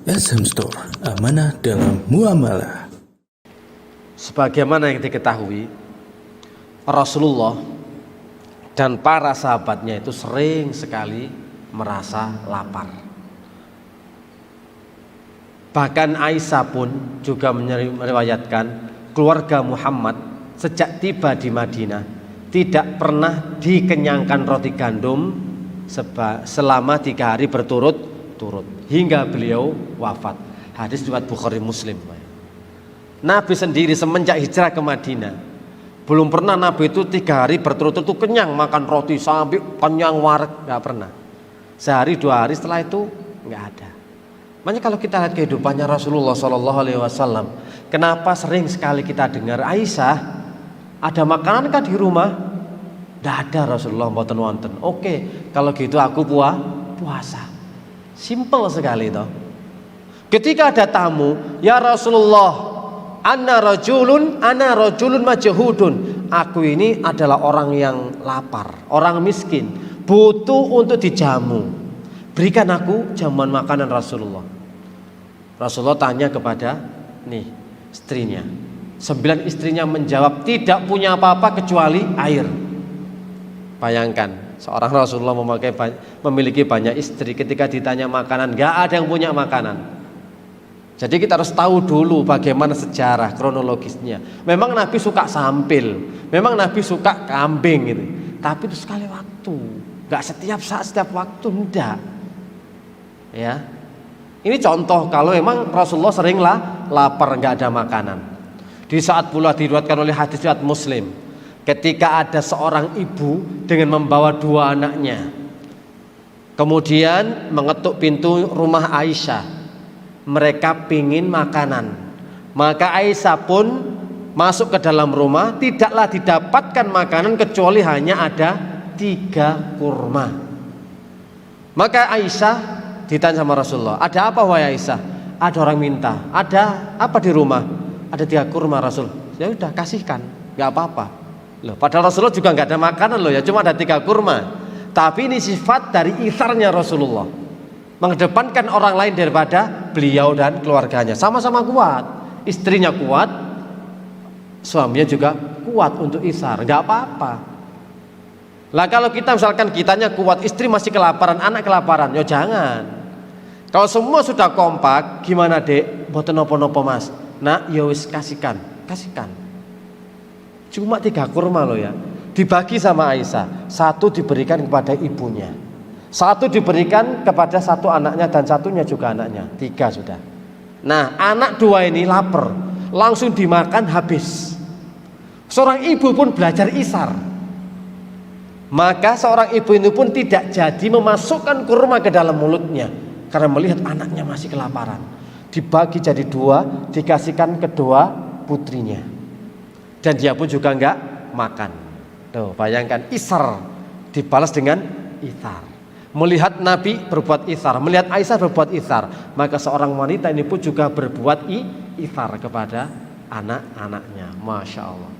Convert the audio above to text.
SM Store, amanah dalam muamalah. Sebagaimana yang diketahui, Rasulullah dan para sahabatnya itu sering sekali merasa lapar. Bahkan Aisyah pun juga meriwayatkan keluarga Muhammad sejak tiba di Madinah tidak pernah dikenyangkan roti gandum selama 3 hari berturut-turut hingga beliau wafat. Hadis riwayat Bukhari Muslim. Nabi sendiri semenjak hijrah ke Madinah belum pernah Nabi itu 3 hari berturut-turut kenyang makan roti sampai kenyang warak, nggak pernah. Sehari 2 hari setelah itu nggak ada. Makanya kalau kita lihat kehidupannya Rasulullah SAW, kenapa sering sekali kita dengar Aisyah, ada makanan kah di rumah? Nggak ada Rasulullah mboten wonten. Oke, kalau gitu aku puasa. Simple sekali toh. Ketika ada tamu, ya Rasulullah, ana rajulun majhudun. Aku ini adalah orang yang lapar, orang miskin, butuh untuk dijamu. Berikan aku jamuan makanan Rasulullah. Rasulullah tanya kepada istrinya. 9 istrinya menjawab tidak punya apa-apa kecuali air. Bayangkan, seorang Rasulullah memiliki banyak istri, ketika ditanya makanan, gak ada yang punya makanan. Jadi kita harus tahu dulu bagaimana sejarah kronologisnya. Memang Nabi suka sampil, memang Nabi suka kambing gitu. Tapi itu sekali waktu, gak setiap saat, setiap waktu, enggak. Ya, ini contoh kalau memang Rasulullah seringlah lapar, gak ada makanan. Di saat pula diriwayatkan oleh hadis riwayat Muslim, ketika ada seorang ibu dengan membawa 2 anaknya, kemudian mengetuk pintu rumah Aisyah, mereka pingin makanan, maka Aisyah pun masuk ke dalam rumah, tidaklah didapatkan makanan kecuali hanya ada 3 kurma. Maka Aisyah ditanya sama Rasulullah, ada apa wahai Aisyah? Ada orang minta, ada apa di rumah? Ada 3 kurma Rasul. Ya udah kasihkan, nggak apa-apa. Loh, padahal Rasulullah juga nggak ada makanan loh ya, cuma ada 3 kurma. Tapi ini sifat dari isarnya Rasulullah, mengedepankan orang lain daripada beliau dan keluarganya. Sama-sama kuat, istrinya kuat, suaminya juga kuat untuk isar, nggak apa-apa. Lah kalau kita misalkan kitanya kuat, istri masih kelaparan, anak kelaparan, ya jangan. Kalau semua sudah kompak, gimana dek? Boten nopo-nopo mas. Nah, ya wis kasihkan. Cuma 3 kurma loh ya, dibagi sama Aisyah. 1 diberikan kepada ibunya, 1 diberikan kepada 1 anaknya, dan 1-nya juga anaknya. 3 sudah. Nah, anak 2 ini lapar, langsung dimakan habis. Seorang ibu pun belajar isar. Maka seorang ibu itu pun tidak jadi memasukkan kurma ke dalam mulutnya karena melihat anaknya masih kelaparan. Dibagi jadi 2, dikasihkan kedua putrinya, dan dia pun juga enggak makan. Tuh, bayangkan, isar dibalas dengan isar. Melihat Nabi berbuat isar, melihat Aisyah berbuat isar, maka seorang wanita ini pun juga berbuat isar kepada anak-anaknya. Masya Allah.